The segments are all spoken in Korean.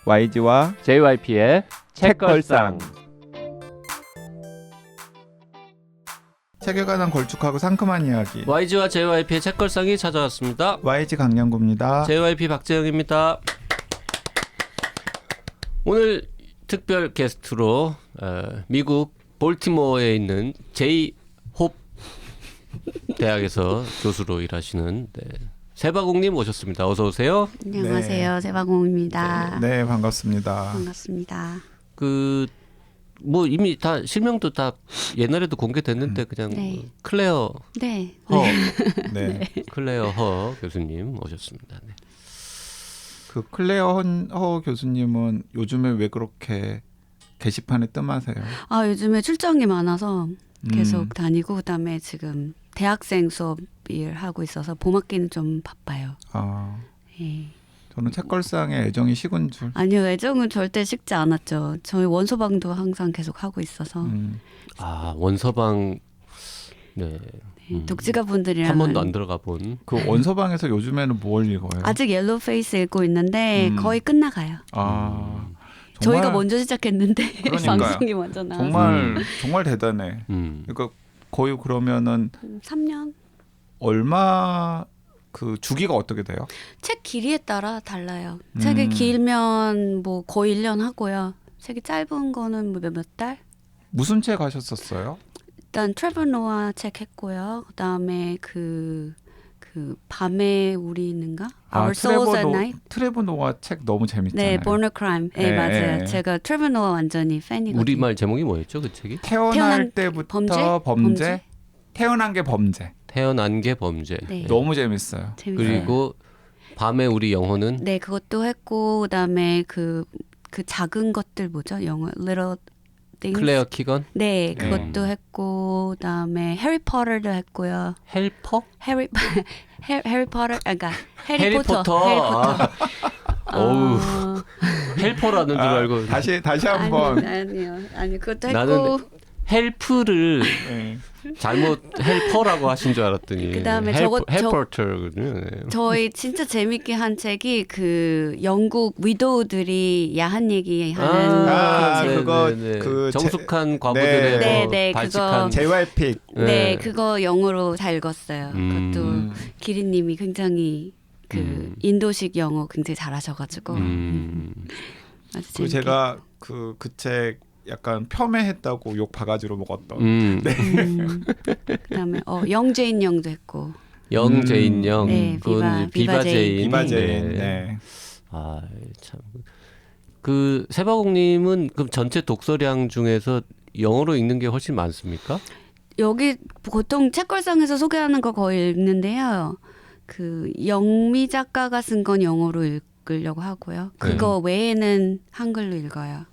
YG와 JYP의 책걸상. 책에 관한 걸쭉하고 상큼한 이야기. YG와 JYP의 책걸상이 찾아왔습니다. YG 강량구입니다. JYP 박재영입니다. 오늘 특별 게스트로 미국 볼티모어에 있는 제이홉 대학에서 교수로 일하시는 세바공님 모셨습니다. 어서 오세요. 안녕하세요. 세바공입니다. 네, 반갑습니다. 반갑습니다. 뭐 이미 다 실명도 다 옛날에도 공개됐는데 그냥 클레어 네. 허 네. 클레어 허 교수님 모셨습니다. 네. 그 클레어 허 교수님은 요즘에 왜 그렇게 게시판에 뜸하세요? 요즘에 출장이 많아서 계속 다니고 그다음에 지금 대학생 수업을 하고 있어서 봄학기는 좀 바빠요. 네. 저는 책걸상에 애정이 식은 줄. 아니요, 애정은 절대 식지 않았죠. 저희 원서방도 항상 계속 하고 있어서. 원서방. 네. 독지가 분들이랑 한 번도 안 들어가 본. 그 원서방에서 요즘에는 뭘 읽어요? 아직 옐로우 페이스 읽고 있는데 거의 끝나가요. 저희가 먼저 시작했는데 방송이 먼저 나와서. 정말 대단해. 그러니까 거의 그러면은 3년. 얼마 그 주기가 어떻게 돼요? 책 길이에 따라 달라요. 책이 길면 뭐 거의 1년 하고요. 책이 짧은 거는 뭐 몇 달? 무슨 책 하셨었어요? 일단 트레버 노아 책 했고요. 그다음에 그 밤에 우리 있는가? Our Souls at Night. 트레버 노아 책 너무 재밌잖아요. 네, Born a Crime. 네, 맞아요. 제가 트레버 노아 완전히 팬이거든요. 우리말 제목이 뭐였죠, 그 책이? 태어날 때부터 범죄? 태어난 게 범죄. 태어난 게 범죄. 네. 너무 재밌어요. 그리고 밤에 우리 영혼은? 네, 그것도 했고 그다음에 그 작은 것들 뭐죠? 영어 Little Things. 클레어 키건? 네, 그것도 했고 그다음에 해리 포터도 했고요. 헬퍼? 해리 포터, 그러니까 해리포터. 어우, 헬퍼라는 줄 알고. 다시 한번. 아니요, 그것도 했고. 나는 헬프를 잘못 헬퍼라고 하신 줄 알았더니. 그다음에 헬퍼터거든요. 저희 진짜 재밌게 한 책이 그 영국 위도우들이 야한 얘기하는 그 정숙한 과부들의 네, 발칙한 JYP. 네, 그거 영어로 잘 읽었어요. 그것도 기린님이 굉장히 인도식 영어 굉장히 잘하셔가지고. 아주 재밌게. 제가 그 책 약간 폄훼했다고 욕 바가지로 먹었던. 그다음에 영재인 영도 했고. 영재인 영. 네, 비바제인. 비바제인. 네. 참. 그 세바공님은 그럼 전체 독서량 중에서 영어로 읽는 게 훨씬 많습니까? 여기 보통 책걸상에서 소개하는 거 거의 읽는데요. 그 영미 작가가 쓴 건 영어로 읽으려고 하고요. 그거 외에는 한글로 읽어요.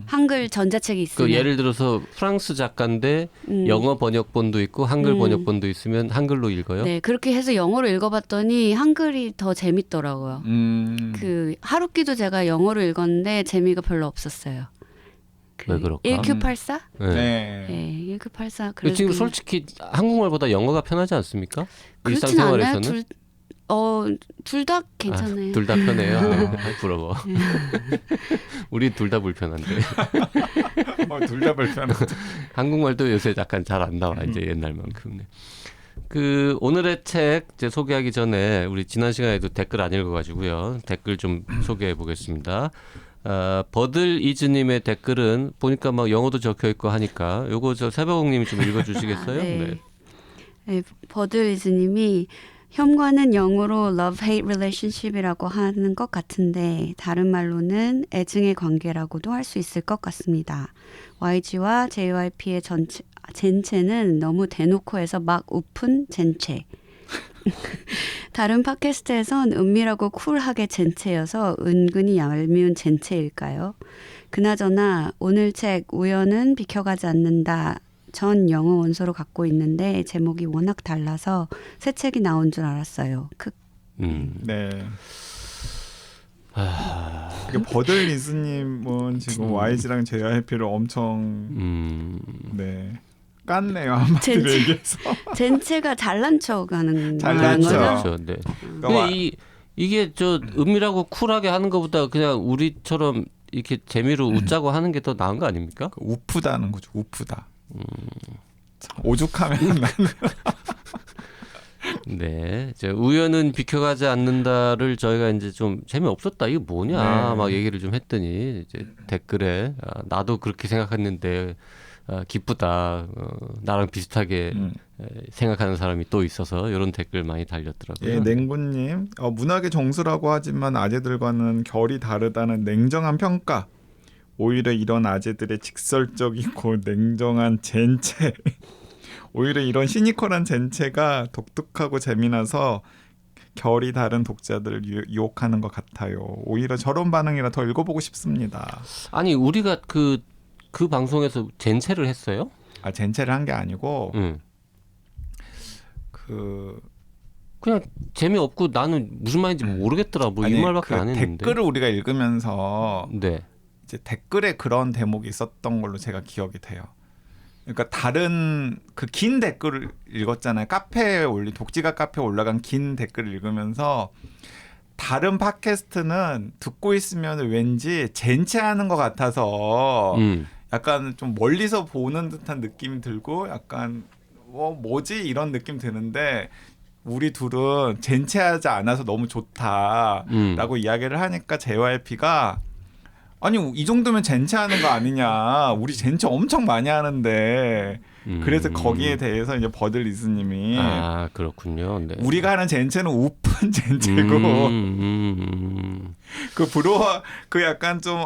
한글 전자책이 있으면. 예를 들어서 프랑스 작가인데 영어 번역본도 있고 한글 번역본도 있으면 한글로 읽어요? 네, 그렇게 해서 영어로 읽어봤더니 한글이 더 재밌더라고요. 그 하루키도 제가 영어로 읽었는데 재미가 별로 없었어요. 왜 그럴까? 1984? 네. 1984. 지금 솔직히 한국말보다 영어가 편하지 않습니까? 그렇진 일상생활에서는? 않아요. 둘 다 괜찮아요. 둘 다 편해요. 부러워. 우리 둘 다 불편한데. 둘 다 불편한데. 한국말도 요새 약간 잘 안 나와 이제 옛날만큼. 그 오늘의 책 이제 소개하기 전에 우리 지난 시간에도 댓글 안 읽어가지고요. 댓글 좀 소개해 보겠습니다. 버들 이즈님의 댓글은 보니까 막 영어도 적혀 있고 하니까 요거 저 세바공님이 좀 읽어주시겠어요? 네, 버들 이즈님이 현관은 영어로 love-hate relationship이라고 하는 것 같은데 다른 말로는 애증의 관계라고도 할 수 있을 것 같습니다. YG와 JYP의 젠체는 너무 대놓고 해서 막 웃픈 젠체. 다른 팟캐스트에선 은밀하고 쿨하게 젠체여서 은근히 얄미운 젠체일까요? 그나저나 오늘 책 우연은 비켜가지 않는다. 전 영어 원서로 갖고 있는데 제목이 워낙 달라서 새 책이 나온 줄 알았어요. 네. 버들 리스님은 지금 YG랑 JYP를 엄청 깠네요. 한마디로 얘기해서. 젠체가 잘난 척하는 잘난 척. 그렇죠. 네. 근데 이게 저 은밀하고 쿨하게 하는 것보다 그냥 우리처럼 이렇게 재미로 웃자고 하는 게 더 나은 거 아닙니까? 우프다는 거죠. 우프다. 참, 오죽하면 나는 네, 이제 우연은 비켜가지 않는다를 저희가 이제 좀 재미없었다. 이거 뭐냐 네. 막 얘기를 좀 했더니 이제 댓글에 나도 그렇게 생각했는데 기쁘다. 나랑 비슷하게 생각하는 사람이 또 있어서 이런 댓글 많이 달렸더라고요. 예, 냉구님 문학의 정수라고 하지만 아재들과는 결이 다르다는 냉정한 평가. 오히려 이런 아재들의 직설적이고 냉정한 젠체 오히려 이런 시니컬한 젠체가 독특하고 재미나서 결이 다른 독자들을 유혹하는 것 같아요. 오히려 저런 반응이라 더 읽어보고 싶습니다. 아니 우리가 그 방송에서 젠체를 했어요? 아 젠체를 한 게 아니고 응. 그 그냥 재미없고 나는 무슨 말인지 모르겠더라. 뭐 이 아니, 말밖에 그 안 했는데. 댓글을 우리가 읽으면서 네. 이제 댓글에 그런 대목이 있었던 걸로 제가 기억이 돼요. 그러니까 다른 그 긴 댓글을 읽었잖아요. 독지가 카페에 올라간 긴 댓글을 읽으면서 다른 팟캐스트는 듣고 있으면 왠지 젠체하는 것 같아서 약간 좀 멀리서 보는 듯한 느낌이 들고 약간 뭐지 이런 느낌 드는데 우리 둘은 젠체하지 않아서 너무 좋다라고 이야기를 하니까 JYP가 아니 이 정도면 젠체하는 거 아니냐. 우리 젠체 엄청 많이 하는데 그래서 거기에 대해서 이제 버들리스님이 아 그렇군요. 네. 우리가 하는 젠체는 우픈 젠체고 그 브로와 그 약간 좀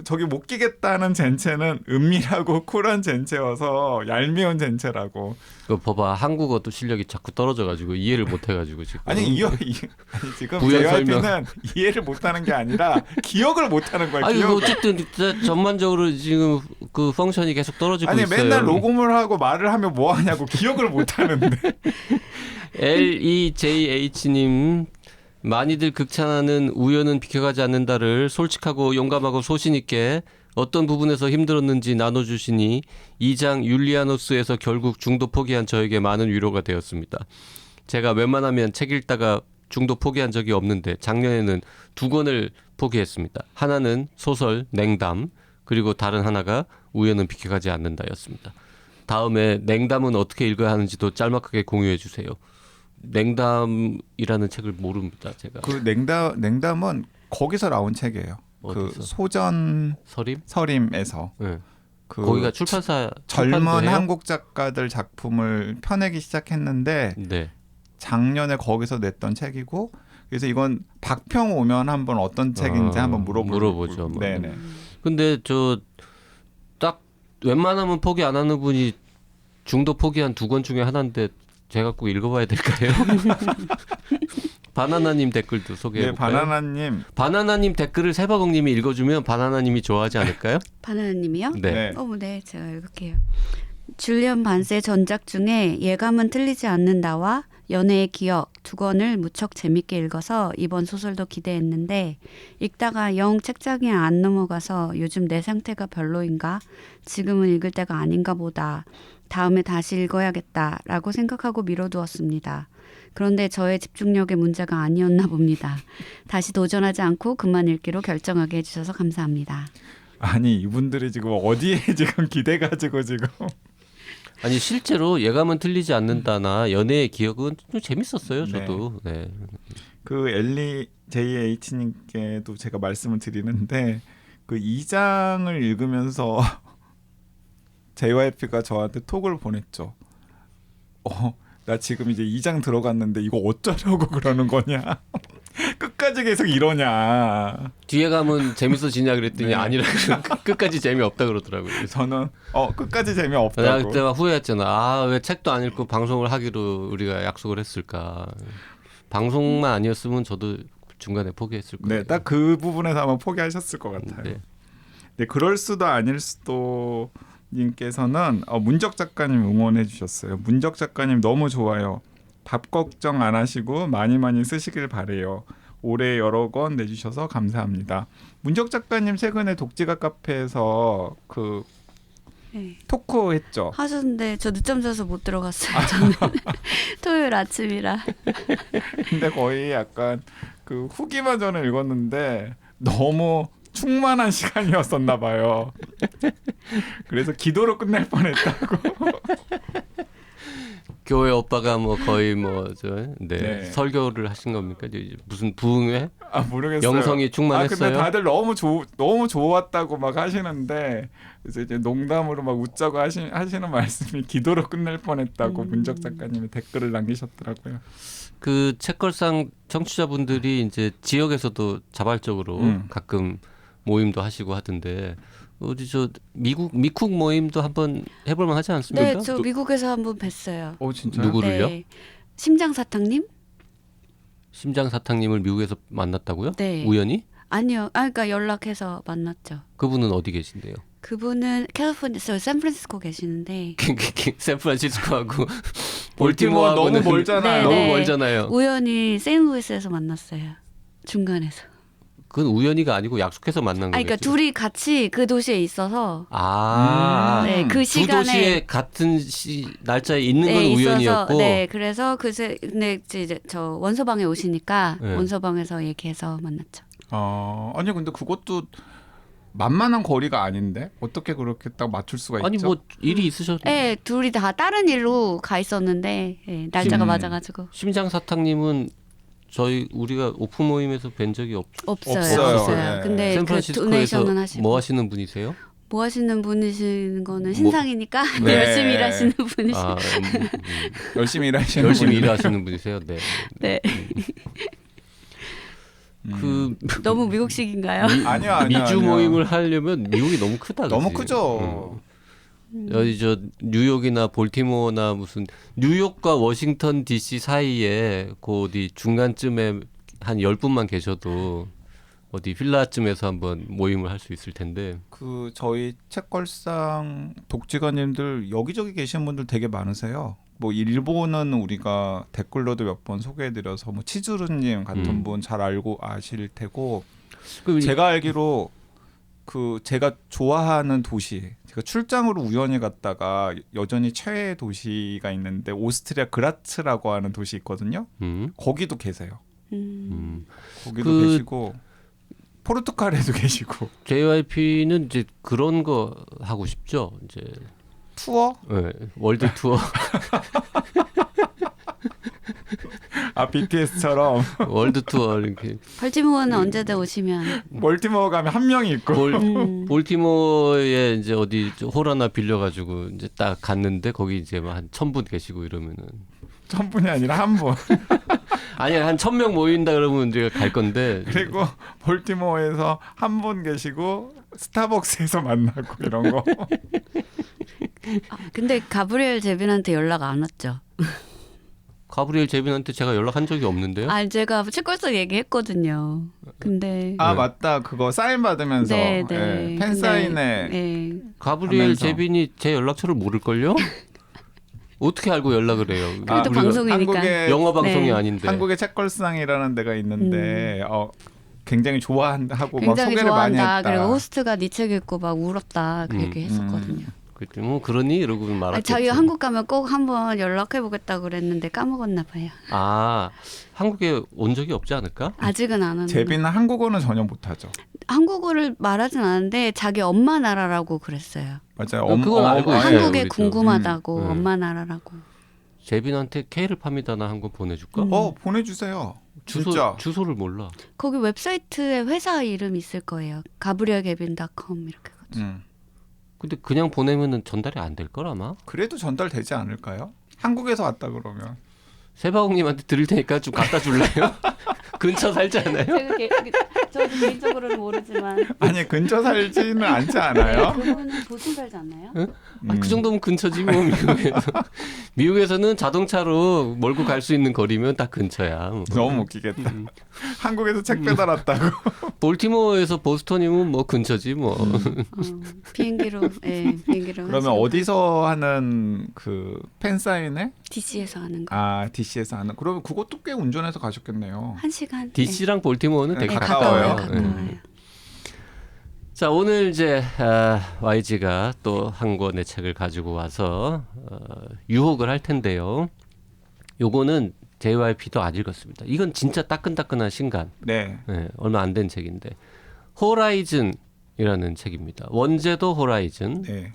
저기 못 끼겠다는 젠체는 은밀하고 쿨한 젠체여서 얄미운 젠체라고. 그 봐봐 한국어도 실력이 자꾸 떨어져가지고 이해를 못해가지고 지금. 아니 지금 부연 JYP는 이해를 못하는 게 아니라 기억을 못하는 거야. 아니 기억을. 어쨌든 전반적으로 지금 그 펑션이 계속 떨어지고 아니 있어요. 맨날 녹음을 하고 말을 하면 뭐 하냐고 기억을 못 하는데. LEJH님 많이들 극찬하는 우연은 비켜가지 않는다를 솔직하고 용감하고 소신 있게 어떤 부분에서 힘들었는지 나눠주시니 2장 율리아노스에서 결국 중도 포기한 저에게 많은 위로가 되었습니다. 제가 웬만하면 책 읽다가 중도 포기한 적이 없는데 작년에는 2권을 포기했습니다. 하나는 소설 냉담 그리고 다른 하나가 우연은 비켜가지 않는다였습니다. 다음에 냉담은 어떻게 읽어야 하는지도 짤막하게 공유해 주세요. 냉담이라는 책을 모릅니다. 제가. 그 냉담은 거기서 나온 책이에요. 그 어디서? 소전 서림에서 네. 그 거기가 출판사 젊은 한국 작가들 작품을 펴내기 시작했는데 네. 작년에 거기서 냈던 책이고 그래서 이건 박평 오면 한번 어떤 책인지 한번 물어보죠. 뭐. 네네. 근데 저 딱 웬만하면 포기 안 하는 분이 중도 포기한 2권 중에 하나인데 제가 꼭 읽어봐야 될까요? 바나나님 댓글도 소개해볼까요? 바나나님 댓글을 세바공님이 읽어주면 바나나님이 좋아하지 않을까요? 바나나님이요? 네. 네, 제가 읽을게요. 줄리언 반스의 전작 중에 예감은 틀리지 않는다와 연애의 기억 2권을 무척 재밌게 읽어서 이번 소설도 기대했는데 읽다가 영 책장에 안 넘어가서 요즘 내 상태가 별로인가? 지금은 읽을 때가 아닌가 보다. 다음에 다시 읽어야겠다라고 생각하고 미뤄두었습니다. 그런데 저의 집중력의 문제가 아니었나 봅니다. 다시 도전하지 않고 그만 읽기로 결정하게 해주셔서 감사합니다. 아니 이분들이 지금 어디에 지금 기대가지고 지금 아니 실제로 예감은 틀리지 않는다나 연애의 기억은 좀 재밌었어요. 저도. 네. 그 엘리 JH님께도 제가 말씀을 드리는데 그 2장을 읽으면서 JYP가 저한테 톡을 보냈죠. 나 지금 이제 2장 들어갔는데 이거 어쩌려고 그러는 거냐. 끝까지 계속 이러냐. 뒤에 가면 재밌어지냐 그랬더니 네. 아니라 끝까지 재미없다 그러더라고요. 저는 끝까지 내가 재미없다고. 그때 막 후회했잖아. 왜 책도 안 읽고 방송을 하기로 우리가 약속을 했을까. 방송만 아니었으면 저도 중간에 포기했을 거예요. 네, 딱 그 부분에서 아마 포기하셨을 것 같아요. 네. 네, 그럴 수도 아닐 수도 님께서는 문적 작가님 응원해 주셨어요. 문적 작가님 너무 좋아요. 답 걱정 안 하시고 많이 쓰시길 바래요. 올해 여러 권 내주셔서 감사합니다. 문적 작가님 최근에 독지가 카페에서 그 네. 토크 했죠. 하셨는데 저 늦잠 자서 못 들어갔어요. 저는 토요일 아침이라. 근데 거의 약간 그 후기만 저는 읽었는데 너무 충만한 시간이었었나 봐요. 그래서 기도로 끝낼 뻔했다고. 교회 오빠가 뭐 거의 뭐저 네. 설교를 하신 겁니까? 이제 무슨 부흥회? 아 모르겠어요. 영성이 충만했어요? 근데 다들 너무 좋았다고 막 하시는데 그래서 이제 농담으로 막 웃자고 하시는 말씀이 기도로 끝낼 뻔했다고 문적 작가님이 댓글을 남기셨더라고요. 그 책걸상 청취자분들이 이제 지역에서도 자발적으로 가끔 모임도 하시고 하던데 어디 저 미국 모임도 한번 해볼만 하지 않습니까? 네, 저 미국에서 한번 뵀어요. 진짜요? 누구를요? 네. 심장사탕님? 심장사탕님을 미국에서 만났다고요? 네. 우연히? 아니요. 그러니까 연락해서 만났죠. 그분은 어디 계신데요? 그분은 캘리포니아, 샌프란시스코 계시는데 샌프란시스코하고 볼티모어 너무 볼티모어하고는 멀잖아요. 너무 네. 멀잖아요. 우연히 세인루이스에서 만났어요. 중간에서. 그건 우연히가 아니고 약속해서 만난 그러니까 거겠죠. 둘이 같이 그 도시에 있어서 네, 그 두 시간에 도시에 같은 날짜에 있는 건 있어서, 우연이었고 네, 그래서 근데 이제 저 원서방에 오시니까 네. 원서방에서 얘기해서 만났죠. 아니 근데 그것도 만만한 거리가 아닌데 어떻게 그렇게 딱 맞출 수가 있죠? 아니 뭐 일이 있으셨 네, 둘이 다 다른 일로 가 있었는데 날짜가 맞아가지고 심장사탕님은 우리가 오프 모임에서 뵌 적이 없어요. 네. 근데 그 샌프란시스코에서 도네이션은 하시고 뭐 하시는 분이세요? 뭐 하시는 분이시는 거는 신상이니까 네. 열심히 일하시는 분이시. 아, 열심히 일하시는 열심히 분이네. 일하시는 분이세요. 네. 네. 그 너무 미국식인가요? 아니요. 미주 모임을 하려면 미국이 너무 크다. 너무 그치? 크죠. 여기 저 뉴욕이나 볼티모어나 무슨 뉴욕과 워싱턴 DC 사이에 그 어디 중간쯤에 한 10분만 계셔도 어디 빌라쯤에서 한번 모임을 할 수 있을 텐데. 그 저희 책걸상 독지가님들 여기저기 계신 분들 되게 많으세요. 뭐 일본은 우리가 댓글로도 몇 번 소개해드려서 뭐 치즈루님 같은 분 잘 알고 아실 테고 제가 알기로 그 제가 좋아하는 도시 제가 출장으로 우연히 갔다가 여전히 최애 도시가 있는데 오스트리아 그라츠라고 하는 도시 있거든요. 거기도 계세요. 거기도 계시고 포르투갈에도 계시고. JYP는 이제 그런 거 하고 싶죠. 이제 투어? 네, 월드 투어. 아 BTS처럼 월드 투어 이렇게. 발티모어는 언제든 오시면. 멀티모어 가면 한 명이 있고. 볼티모어에 이제 어디 홀 하나 빌려가지고 이제 딱 갔는데 거기 이제 한 1,000분 계시고 이러면은 1,000분이 아니라 한 분. 아니 한 1,000명 모인다 그러면 이제 갈 건데. 그리고 볼티모어에서 한 분 계시고 스타벅스에서 만나고 이런 거. 근데 가브리엘 제빈한테 연락 안 왔죠. 가브리엘 제빈한테 제가 연락한 적이 없는데요. 제가 책걸상 얘기했거든요. 근데 아 맞다 그거 사인 받으면서 네. 팬 근데, 사인회. 네. 가브리엘 하면서. 제빈이 제 연락처를 모를걸요? 어떻게 알고 연락을 해요? 그래도 우리가 방송이니까. 한국의 영어 방송이 네. 아닌데. 한국의 책걸상이라는 데가 있는데 굉장히 좋아하고 막 굉장히 소개를 많이 좋아한다. 했다. 그리고 호스트가 네 책 읽고 막 울었다. 그 얘기 했었거든요. 그때 뭐 그러니 이러고 말았겠죠. 자기가 한국 가면 꼭 한번 연락해보겠다고 그랬는데 까먹었나 봐요. 아 한국에 온 적이 없지 않을까? 아직은 안 왔는데. 제비는 한국어는 전혀 못하죠. 한국어를 말하진 않았는데 자기 엄마 나라라고 그랬어요. 맞아요. 그건 알고 있어요. 한국에 우리도. 궁금하다고 엄마 음. 나라라고. 제빈한테 케이를 팝니다나 한 건 보내줄까? 보내주세요. 주소, 진짜. 주소를 몰라. 거기 웹사이트에 회사 이름 있을 거예요. 가브리엘게빈닷컴 이렇게. 근데 그냥 보내면은 전달이 안 될 걸 아마. 그래도 전달되지 않을까요? 한국에서 왔다 그러면. 세바공님한테 드릴 테니까 좀 갖다 줄래요? 근처 살지 않아요? 저도 개인적으로는 모르지만. 아니 근처 살지는 않지 않아요? 그분은 도심 살지 않나요? 응? 그 정도면 근처지 뭐 미국에서. 미국에서는 자동차로 몰고 갈 수 있는 거리면 딱 근처야. 뭐. 너무 웃기겠다. 한국에서 책 배달 왔다고. 볼티모어에서 보스턴이면 뭐 근처지 뭐. 비행기로 그러면 하시면 어디서 하는 그 팬사인회? DC에서 하는 거. DC에서 하는. 그러면 그것도 꽤 운전해서 가셨겠네요. 1시간. DC랑 볼티모어는 되게 가까워요. 가까워요. 자 오늘 이제 YG가 또 한 권의 책을 가지고 와서 유혹을 할 텐데요. 요거는 JYP도 안 읽었습니다. 이건 진짜 따끈따끈한 신간. 네. 네, 얼마 안 된 책인데 호라이즌이라는 책입니다. 원제도 호라이즌. 네.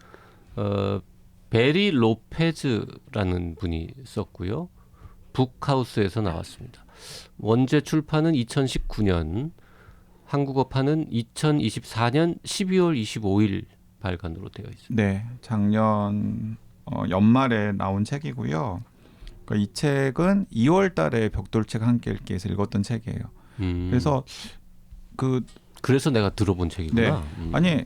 베리 로페즈라는 분이 썼고요. 북하우스에서 나왔습니다. 원제 출판은 2019년, 한국어판은 2024년 12월 25일 발간으로 되어 있습니다. 네. 작년 연말에 나온 책이고요. 그러니까 이 책은 2월 달에 벽돌책 함께 읽기에서 읽었던 책이에요. 그래서 그래서 내가 들어본 책이구나. 네. 아니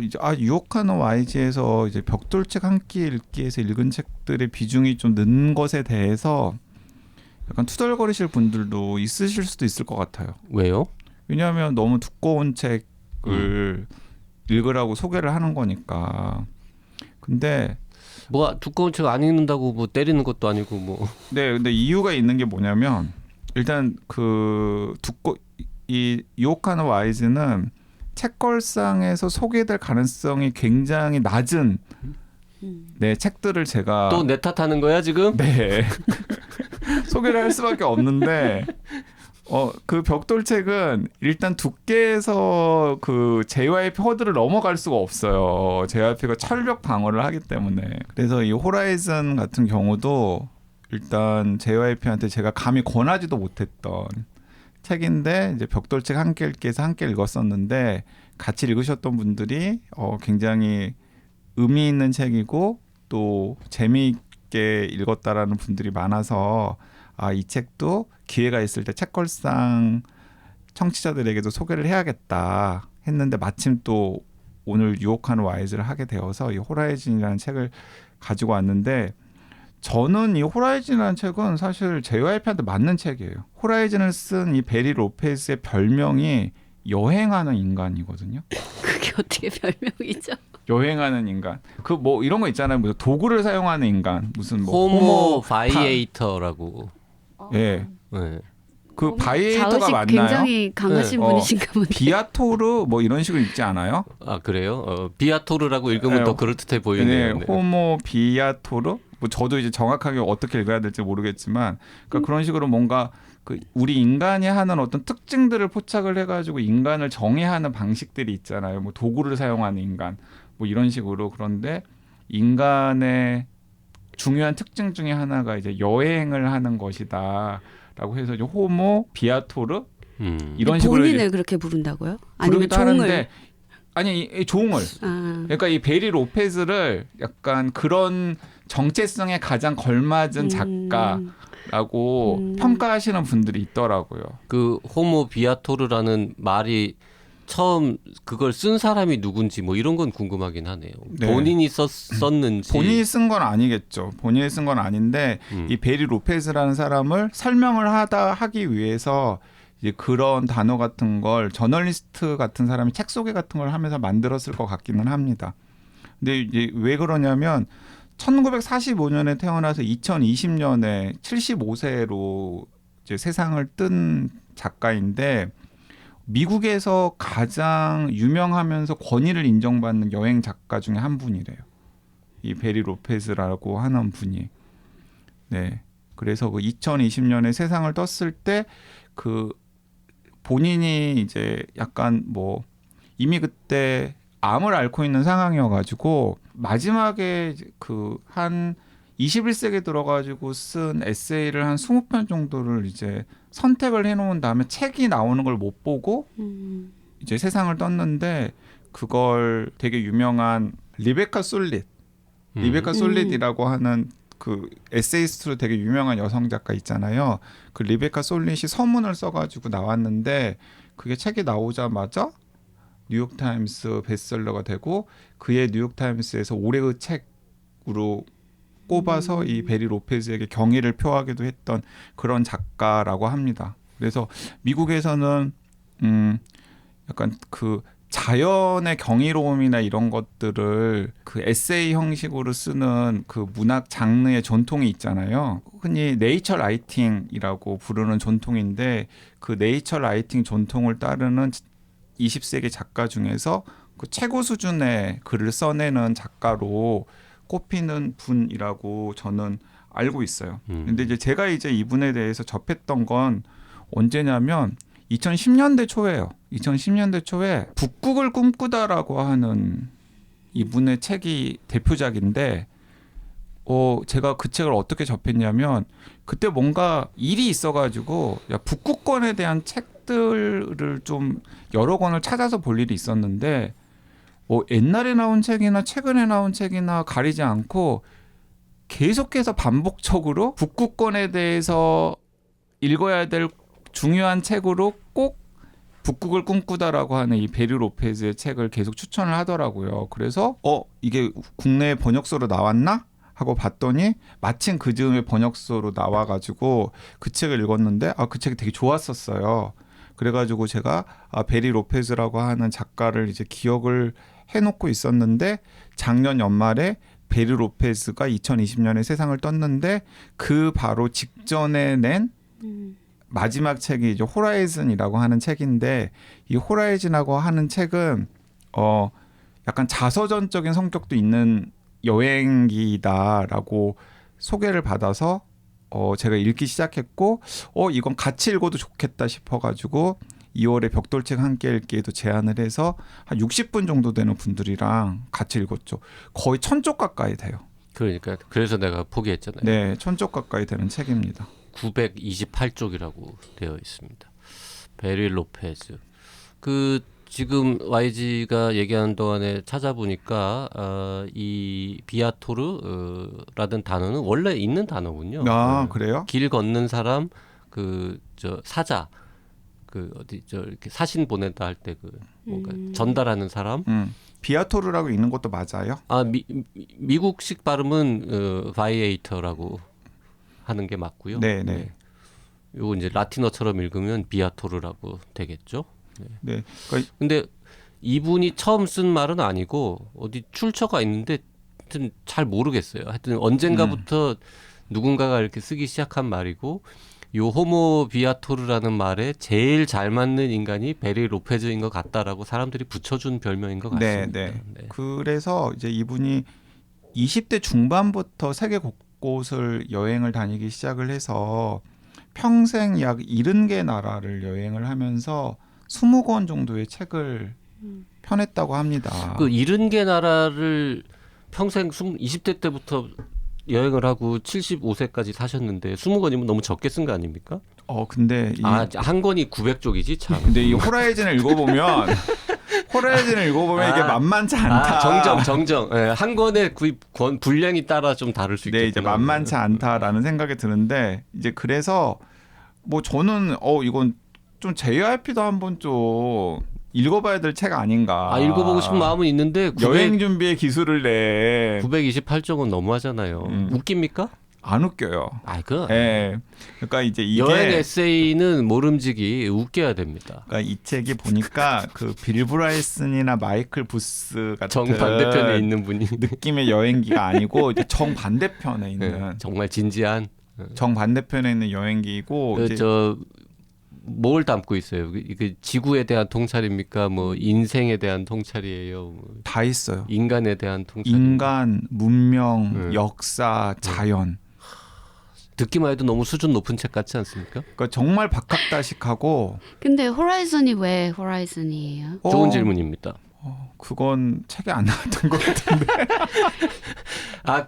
이제 유혹하는 YG에서 이제 벽돌책 한 끼 읽기에서 읽은 책들의 비중이 좀 는 것에 대해서 약간 투덜거리실 분들도 있으실 수도 있을 것 같아요. 왜요? 왜냐하면 너무 두꺼운 책을 읽으라고 소개를 하는 거니까. 근데 뭐 두꺼운 책 안 읽는다고 뭐 때리는 것도 아니고 뭐. 네, 근데 이유가 있는 게 뭐냐면 일단 이 유혹하는 YG는 책걸상에서 소개될 가능성이 굉장히 낮은 네 책들을 제가 또 내 탓하는 거야 지금? 네 소개를 할 수밖에 없는데 그 벽돌책은 일단 두께에서 그 JYP 허들을 넘어갈 수가 없어요. JYP가 철벽 방어를 하기 때문에. 그래서 이 호라이즌 같은 경우도 일단 JYP한테 제가 감히 권하지도 못했던 책인데 이제 벽돌책 함께 읽기에서 함께 읽었었는데 같이 읽으셨던 분들이 굉장히 의미 있는 책이고 또 재미있게 읽었다라는 분들이 많아서 이 책도 기회가 있을 때 책걸상 청취자들에게도 소개를 해야겠다 했는데 마침 또 오늘 유혹하는 YG를 하게 되어서 이 호라이즌이라는 책을 가지고 왔는데 저는 이 호라이즌이라는 책은 사실 JYP한테 맞는 책이에요. 호라이즌을 쓴 이 베리 로페즈의 별명이 여행하는 인간이거든요. 그게 어떻게 별명이죠? 여행하는 인간. 뭐 이런 거 있잖아요. 무슨 도구를 사용하는 인간. 무슨 뭐 호모 바이에이터라고. 예. 네. 그 바이에이터가 자의식 맞나요? 굉장히 강하신 네. 분이신가 보네요. 비아토르 뭐 이런 식으로 읽지 않아요? 아 그래요? 비아토르라고 읽으면 네. 더 그럴듯해 보이네요. 네. 호모 비아토르? 뭐 저도 이제 정확하게 어떻게 읽어야 될지 모르겠지만 그러니까 그런 식으로 뭔가 우리 인간이 하는 어떤 특징들을 포착을 해가지고 인간을 정의하는 방식들이 있잖아요. 뭐 도구를 사용하는 인간 뭐 이런 식으로. 그런데 인간의 중요한 특징 중에 하나가 이제 여행을 하는 것이다라고 해서 이제 호모 비아토르 이런 식으로 본인을 그렇게 부른다고요? 아니면 부르기도 종을? 하는데 아니 이 종을 그러니까 이 베리 로페즈를 약간 그런 정체성에 가장 걸맞은 작가라고 평가하시는 분들이 있더라고요. 그 호모 비아토르라는 말이 처음 그걸 쓴 사람이 누군지 뭐 이런 건 궁금하긴 하네요. 네. 본인이 썼는지. 본인이 쓴 건 아니겠죠. 본인이 쓴 건 아닌데 이 베리 로페즈라는 사람을 설명을 하기 위해서 이제 그런 단어 같은 걸 저널리스트 같은 사람이 책 소개 같은 걸 하면서 만들었을 것 같기는 합니다. 근데 이제 왜 그러냐면 1945년에 태어나서 2020년에 75세로 이제 세상을 뜬 작가인데 미국에서 가장 유명하면서 권위를 인정받는 여행 작가 중에 한 분이래요. 이 베리 로페즈라고 하는 분이. 네. 그래서 그 2020년에 세상을 떴을 때 그 본인이 이제 약간 뭐 이미 그때 암을 앓고 있는 상황이어가지고 마지막에 그 한 21세기에 들어가지고 쓴 에세이를 한 20편 정도를 이제 선택을 해놓은 다음에 책이 나오는 걸 못 보고 이제 세상을 떴는데 그걸 되게 유명한 리베카 솔릿이라고 하는 그 에세이스트로 되게 유명한 여성 작가 있잖아요. 그 리베카 솔릿이 서문을 써가지고 나왔는데 그게 책이 나오자마자 뉴욕타임스 베스트셀러가 되고 그의 뉴욕타임스에서 올해의 책으로 꼽아서 이 베리 로페즈에게 경의를 표하기도 했던 그런 작가라고 합니다. 그래서 미국에서는 약간 그 자연의 경이로움이나 이런 것들을 그 에세이 형식으로 쓰는 그 문학 장르의 전통이 있잖아요. 흔히 네이처 라이팅이라고 부르는 전통인데 그 네이처 라이팅 전통을 따르는 20세기 작가 중에서 그 최고 수준의 글을 써내는 작가로 꼽히는 분이라고 저는 알고 있어요. 근데 이제 제가 이제 이분에 대해서 접했던 건 언제냐면 2010년대 초예요. 2010년대 초에 북극을 꿈꾸다라고 하는 이분의 책이 대표작인데 제가 그 책을 어떻게 접했냐면 그때 뭔가 일이 있어가지고 북극권에 대한 책들을 좀 여러 권을 찾아서 볼 일이 있었는데 옛날에 나온 책이나 최근에 나온 책이나 가리지 않고 계속해서 반복적으로 북극권에 대해서 읽어야 될 중요한 책으로 꼭 북극을 꿈꾸다라고 하는 이 베리 로페즈의 책을 계속 추천을 하더라고요. 그래서 이게 국내 번역서로 나왔나? 하고 봤더니 마침 그 즈음에 번역서로 나와가지고 그 책을 읽었는데 그 책이 되게 좋았었어요. 그래가지고 제가 베리 로페즈라고 하는 작가를 이제 기억을 해놓고 있었는데 작년 연말에 베리 로페즈가 2020년에 세상을 떴는데 그 바로 직전에 낸 마지막 책이 이제 호라이즌이라고 하는 책인데 이 호라이즌이라고 하는 책은 약간 자서전적인 성격도 있는 여행기다라고 소개를 받아서 제가 읽기 시작했고 이건 같이 읽어도 좋겠다 싶어가지고 2월에 벽돌책 함께 읽기에도 제안을 해서 한 60분 정도 되는 분들이랑 같이 읽었죠. 거의 1000쪽 가까이 돼요. 그러니까 그래서 내가 포기했잖아요. 네, 1000쪽 가까이 되는 책입니다. 928쪽이라고 되어 있습니다. 베리 로페즈. 지금 YG가 얘기하는 동안에 찾아보니까 이 비아토르라는 단어는 원래 있는 단어군요. 그래요? 길 걷는 사람, 사자, 이렇게 사신 보낸다 할 때 뭔가 전달하는 사람. 비아토르라고 읽는 것도 맞아요? 미국식 발음은 바이에이터라고 하는 게 맞고요. 네. 요거 이제 라틴어처럼 읽으면 비아토르라고 되겠죠. 네. 근데 이분이 처음 쓴 말은 아니고 어디 출처가 있는데 하여튼 잘 모르겠어요. 하여튼 언젠가부터 누군가가 이렇게 쓰기 시작한 말이고 요 호모 비아토르라는 말에 제일 잘 맞는 인간이 베리 로페즈인 것 같다라고 사람들이 붙여준 별명인 것 같습니다. 네. 그래서 이제 이분이 20대 중반부터 세계 곳곳을 여행을 다니기 시작을 해서 평생 약 70개 나라를 여행을 하면서 20권 정도의 책을 펴냈다고 합니다. 70개 나라를 평생 20대 때부터 여행을 하고 75세까지 사셨는데 20권이면 너무 적게 쓴 거 아닙니까? 근데 한 권이 900쪽이지 참. 근데 이 호라이즌을 읽어보면 이게 만만치 않다. 정정. 네, 한 권의 분량이 따라 좀 다를 수 있겠구나. 네, 이제 만만치 않다라는 생각이 드는데 이제 그래서 저는 이건 좀 JYP도 한번 좀 읽어봐야 될 책 아닌가. 읽어보고 싶은 마음은 있는데 여행 준비의 기술을 내 928쪽은 너무하잖아요. 웃깁니까? 안 웃겨요. 네. 그러니까 이제 이게 여행 에세이는 모름지기 웃겨야 됩니다. 그러니까 이 책이 보니까 빌 브라이슨이나 마이클 부스 같은 정반대편에 있는 분이 느낌의 여행기가 아니고 이제 정반대편에 있는 정말 진지한 정반대편에 있는 여행기이고 뭘 담고 있어요? 지구에 대한 통찰입니까? 인생에 대한 통찰이에요? 다 있어요. 인간에 대한 통찰. 인간, 문명, 역사, 자연. 듣기만 해도 너무 수준 높은 책 같지 않습니까? 그러니까 정말 박학다식하고. 근데 호라이즌이 왜 호라이즌이에요? 좋은 질문입니다. 그건 책에 안 나왔던 것 같은데.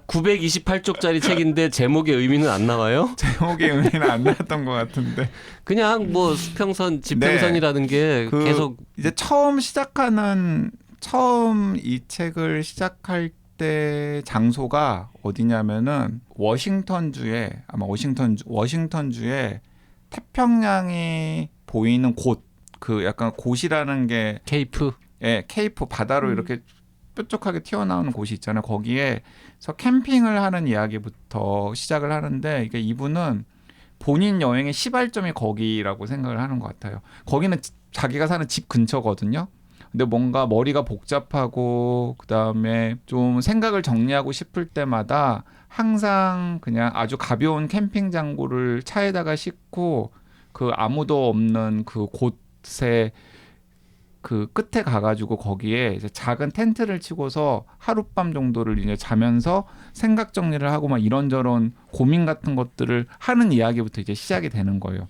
928쪽짜리 책인데 제목의 의미는 안 나와요? 제목의 의미는 안 나왔던 것 같은데. 그냥 수평선, 지평선이라는 게 계속 이제 처음 이 책을 시작할 때 장소가 어디냐면은 워싱턴주에 태평양이 보이는 곳, 약간 곳이라는 게 케이프. 예, 케이프 바다로 이렇게 뾰족하게 튀어나오는 곳이 있잖아요. 거기에서 캠핑을 하는 이야기부터 시작을 하는데 이분은 본인 여행의 시발점이 거기라고 생각을 하는 것 같아요. 거기는 자기가 사는 집 근처거든요. 근데 뭔가 머리가 복잡하고 그다음에 좀 생각을 정리하고 싶을 때마다 항상 그냥 아주 가벼운 캠핑 장구를 차에다가 싣고 아무도 없는 그 곳에 그 끝에 가가지고 거기에 이제 작은 텐트를 치고서 하룻밤 정도를 이제 자면서 생각 정리를 하고 막 이런저런 고민 같은 것들을 하는 이야기부터 이제 시작이 되는 거예요.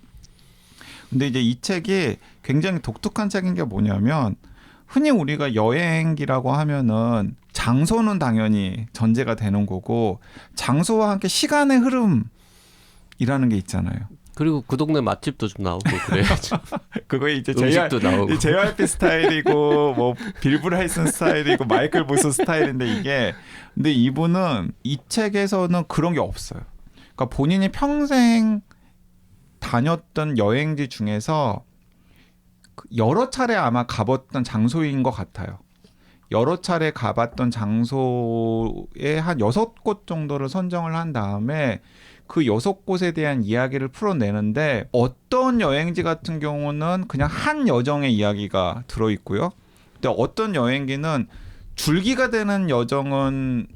근데 이제 이 책이 굉장히 독특한 책인 게 뭐냐면 흔히 우리가 여행기라고 하면은 장소는 당연히 전제가 되는 거고 장소와 함께 시간의 흐름이라는 게 있잖아요. 그리고 그 동네 맛집도 좀 나오고 그래야죠. 그거에 이제 음식도 나오고. JYP 스타일이고 뭐 빌브라이슨 스타일이고 마이클 보스 스타일인데 이게 근데 이분은 이 책에서는 그런 게 없어요. 그러니까 본인이 평생 다녔던 여행지 중에서 여러 차례 아마 가봤던 장소인 것 같아요. 여러 차례 가봤던 장소에 한 6곳 정도를 선정을 한 다음에 그 6곳에 대한 이야기를 풀어내는데 어떤 여행지 같은 경우는 그냥 한 여정의 이야기가 들어있고요. 근데 어떤 여행기는 줄기가 되는 여정은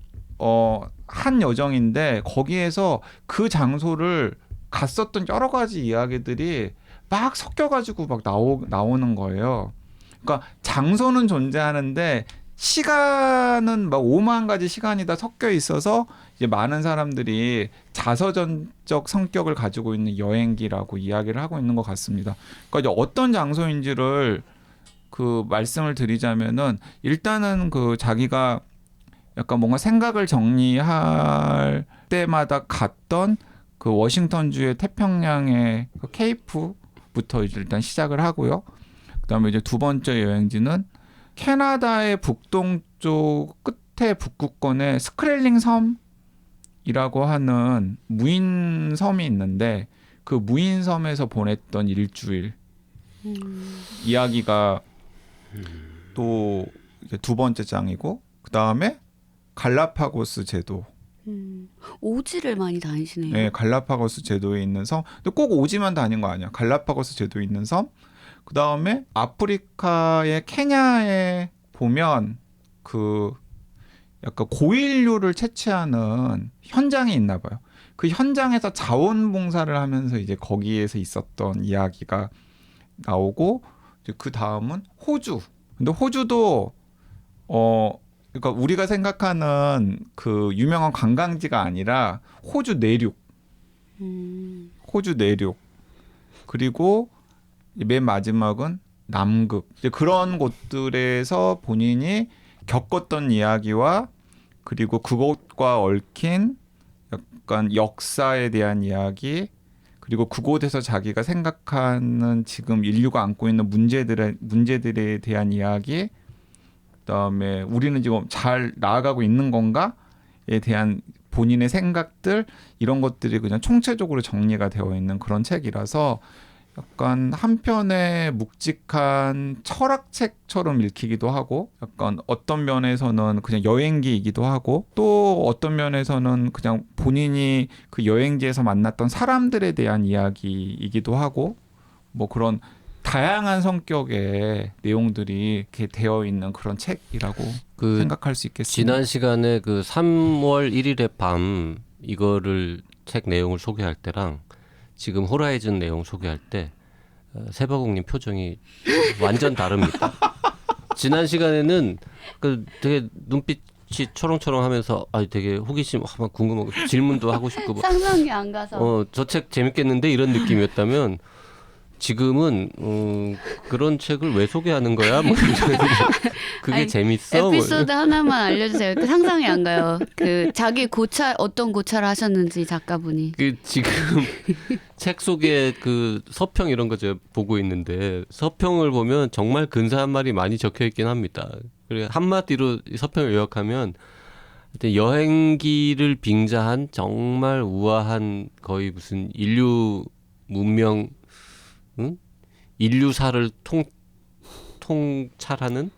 한 여정인데 거기에서 그 장소를 갔었던 여러 가지 이야기들이 막 섞여가지고 막 나오는 거예요. 그러니까 장소는 존재하는데 시간은 막 5만 가지 시간이 다 섞여 있어서 이제 많은 사람들이 자서전적 성격을 가지고 있는 여행기라고 이야기를 하고 있는 것 같습니다. 그러니까 이제 어떤 장소인지를 그 말씀을 드리자면은 일단은 그 자기가 약간 뭔가 생각을 정리할 때마다 갔던 그 워싱턴주의 태평양의 그 케이프부터 이제 일단 시작을 하고요. 그다음에 이제 두 번째 여행지는 캐나다의 북동쪽 끝에 북극권에 스크렐링 섬이라고 하는 무인 섬이 있는데 그 무인 섬에서 보냈던 일주일 이야기가 또 이제 두 번째 장이고 그 다음에 갈라파고스 제도. 오지를 많이 다니시네요. 네, 갈라파고스 제도에 있는 섬. 근데 꼭 오지만 다닌 거 아니야. 갈라파고스 제도에 있는 섬. 그 다음에 아프리카의 케냐에 보면 그 약간 고인류를 채취하는 현장이 있나 봐요. 그 현장에서 자원봉사를 하면서 이제 거기에서 있었던 이야기가 나오고 이제 그 다음은 호주. 근데 호주도 그러니까 우리가 생각하는 그 유명한 관광지가 아니라 호주 내륙. 호주 내륙. 그리고 맨 마지막은 남극. 이제 그런 곳들에서 본인이 겪었던 이야기와 그리고 그곳과 얽힌 약간 역사에 대한 이야기 그리고 그곳에서 자기가 생각하는 지금 인류가 안고 있는 문제들에 대한 이야기 그다음에 우리는 지금 잘 나아가고 있는 건가에 대한 본인의 생각들 이런 것들이 그냥 총체적으로 정리가 되어 있는 그런 책이라서 약간 한편의 묵직한 철학책처럼 읽히기도 하고 약간 어떤 면에서는 그냥 여행기이기도 하고 또 어떤 면에서는 그냥 본인이 그 여행지에서 만났던 사람들에 대한 이야기이기도 하고 뭐 그런 다양한 성격의 내용들이 이렇게 되어 있는 그런 책이라고 생각할 수 있겠습니다. 지난 시간에 그 3월 1일의 밤 이거를 책 내용을 소개할 때랑 지금 호라이즌 내용 소개할 때 세바공님 표정이 완전 다릅니다. 지난 시간에는 그 되게 눈빛이 초롱초롱하면서 되게 호기심 막 궁금하고 질문도 하고 싶고 뭐, 상상이 안 가서 저 책 재밌겠는데 이런 느낌이었다면 지금은 그런 책을 왜 소개하는 거야? 뭐 그게 아니, 재밌어? 에피소드 하나만 알려주세요. 상상이 안 가요. 그 자기 어떤 고찰을 하셨는지 작가분이. 그 지금 책 속에 그 서평 이런 거 제가 보고 있는데 서평을 보면 정말 근사한 말이 많이 적혀 있긴 합니다. 그래 한마디로 이 서평을 요약하면 여행기를 빙자한 정말 우아한 거의 무슨 인류 문명 인류사를 통찰하는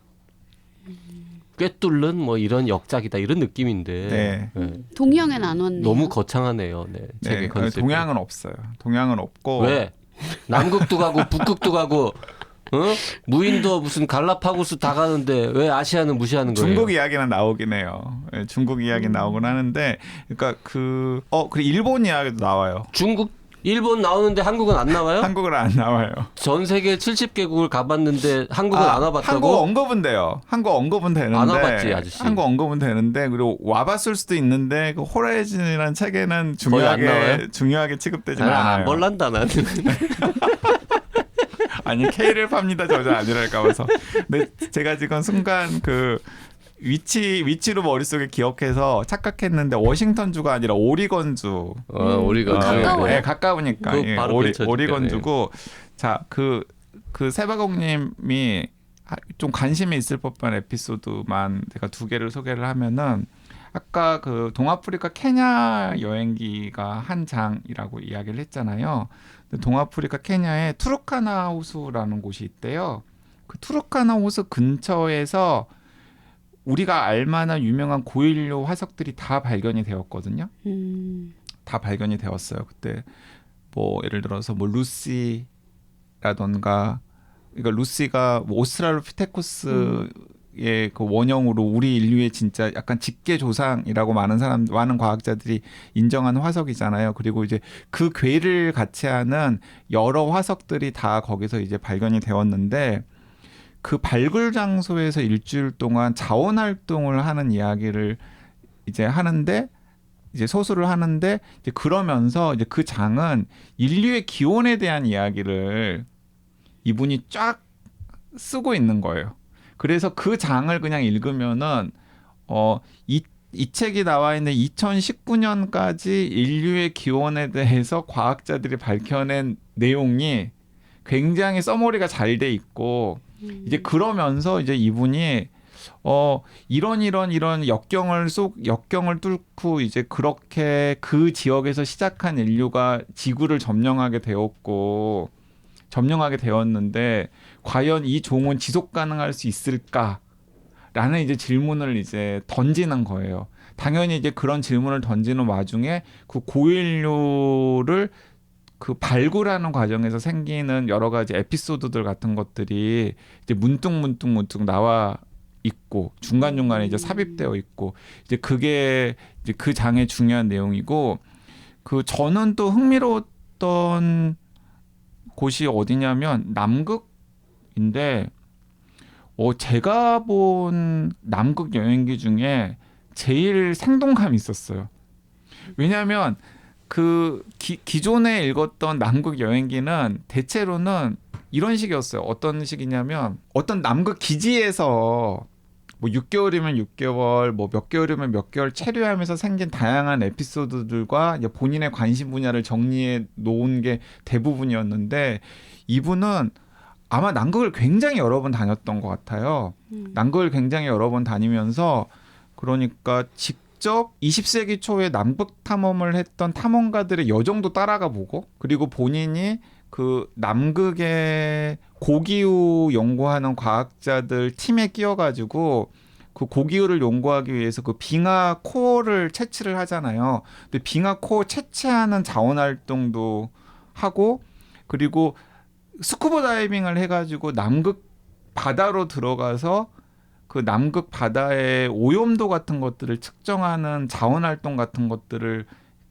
꿰뚫는 뭐 이런 역작이다 이런 느낌인데 네. 네. 동양엔 안 왔네요. 너무 거창하네요. 네, 책의 컨셉. 동양은 없어요. 동양은 없고 왜? 남극도 가고 북극도 가고 무인도 무슨 갈라파고스 다 가는데 왜 아시아는 무시하는 거예요? 중국 이야기는 나오긴 해요. 중국 이야기 나오긴 하는데 그러니까 그리고 일본 이야기도 나와요. 중국 일본 나오는데 한국은 안 나와요? 한국은 안 나와요. 전 세계 70개국을 가봤는데 한국은 안 와봤다고? 한국 언급은 돼요. 한국 언급은 되는데 안 와봤지, 아저씨. 한국 언급은 되는데 그리고 와봤을 수도 있는데 그 호라이즌이라는 책에는 거의 안 나와요? 중요하게 취급되지 안 않아요. 몰란다 나는. 아니 K를 팝니다 저자 아니랄까 봐서. 근데 제가 지금 순간 그 위치로 머릿속에 기억해서 착각했는데 워싱턴주가 아니라 오리건주. 오리건. 가까워요. 네, 가까우니까. 그 예, 바로 근처니까, 오리건주고. 자, 그 세바공님이 좀 관심이 있을 법한 에피소드만 제가 2개를 소개를 하면은 아까 그 동아프리카 케냐 여행기가 한 장이라고 이야기를 했잖아요. 근데 동아프리카 케냐에 투르카나 호수라는 곳이 있대요. 그 투르카나 호수 근처에서 우리가 알만한 유명한 고인류 화석들이 다 발견이 되었거든요. 다 발견이 되었어요. 그때 뭐 예를 들어서 뭐 루시라던가, 그러니까 루시가 뭐 오스트랄로피테쿠스의 그 원형으로 우리 인류의 진짜 약간 직계 조상이라고 많은 과학자들이 인정하는 화석이잖아요. 그리고 이제 그 궤를 같이 하는 여러 화석들이 다 거기서 이제 발견이 되었는데. 그 발굴 장소에서 일주일 동안 자원 활동을 하는 이야기를 이제 하는데 이제 소수를 하는데 이제 그러면서 이제 그 장은 인류의 기원에 대한 이야기를 이분이 쫙 쓰고 있는 거예요. 그래서 그 장을 그냥 읽으면은 이 책이 나와 있는 2019년까지 인류의 기원에 대해서 과학자들이 밝혀낸 내용이 굉장히 써머리가 잘 돼 있고 이제 그러면서 이제 이분이 이런 역경을 뚫고 이제 그렇게 그 지역에서 시작한 인류가 지구를 점령하게 되었는데 과연 이 종은 지속 가능할 수 있을까라는 이제 질문을 이제 던지는 거예요. 당연히 이제 그런 질문을 던지는 와중에 그 고인류를 그 발굴하는 과정에서 생기는 여러 가지 에피소드들 같은 것들이 이제 문득 나와 있고 중간중간에 이제 삽입되어 있고 이제 그게 이제 그 장의 중요한 내용이고, 그 저는 또 흥미로웠던 곳이 어디냐면 남극인데 제가 본 남극 여행기 중에 제일 생동감이 있었어요. 왜냐하면 그 기존에 읽었던 남극 여행기는 대체로는 이런 식이었어요. 어떤 식이냐면 어떤 남극 기지에서 뭐 6개월이면 6개월, 뭐 몇 개월이면 몇 개월 체류하면서 생긴 다양한 에피소드들과 이제 본인의 관심 분야를 정리해 놓은 게 대부분이었는데, 이분은 아마 남극을 굉장히 여러 번 다녔던 것 같아요. 남극을 굉장히 여러 번 다니면서 그러니까 직접 20세기 초에 남극 탐험을 했던 탐험가들의 여정도 따라가 보고, 그리고 본인이 그 남극의 고기후 연구하는 과학자들 팀에 끼어가지고 그 고기후를 연구하기 위해서 그 빙하 코어를 채취를 하잖아요. 근데 빙하 코어 채취하는 자원 활동도 하고, 그리고 스쿠버 다이빙을 해가지고 남극 바다로 들어가서 그 남극 바다의 오염도 같은 것들을 측정하는 자원 활동 같은 것들을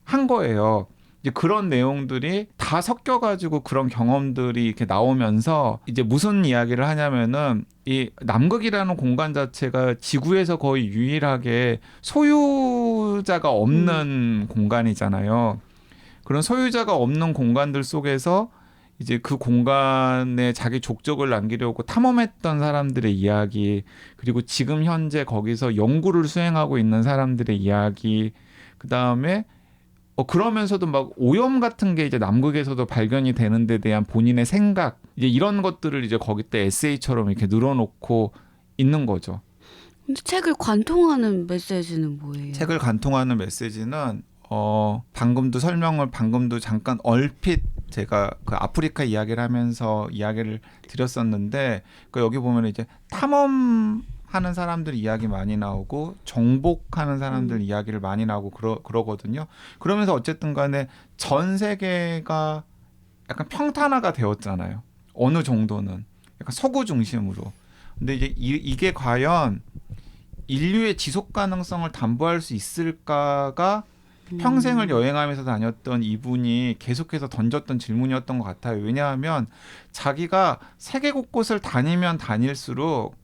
한 거예요. 이제 그런 내용들이 다 섞여가지고 그런 경험들이 이렇게 나오면서 이제 무슨 이야기를 하냐면은 이 남극이라는 공간 자체가 지구에서 거의 유일하게 소유자가 없는 공간이잖아요. 그런 소유자가 없는 공간들 속에서 이제 그 공간에 자기 족적을 남기려고 탐험했던 사람들의 이야기, 그리고 지금 현재 거기서 연구를 수행하고 있는 사람들의 이야기, 그 다음에 그러면서도 막 오염 같은 게 이제 남극에서도 발견이 되는 데 대한 본인의 생각, 이제 이런 것들을 이제 거기 때 에세이처럼 이렇게 늘어놓고 있는 거죠. 근데 책을 관통하는 메시지는 뭐예요? 책을 관통하는 메시지는 방금도 잠깐 얼핏 제가 그 아프리카 이야기를 하면서 이야기를 드렸었는데, 그 여기 보면 이제 탐험하는 사람들 이야기 많이 나오고 정복하는 사람들 이야기를 많이 나오고 그러거든요. 그러면서 어쨌든 간에 전 세계가 약간 평탄화가 되었잖아요. 어느 정도는 약간 서구 중심으로. 근데 이제 이게 과연 인류의 지속 가능성을 담보할 수 있을까가 평생을 여행하면서 다녔던 이분이 계속해서 던졌던 질문이었던 것 같아요. 왜냐하면 자기가 세계 곳곳을 다니면 다닐수록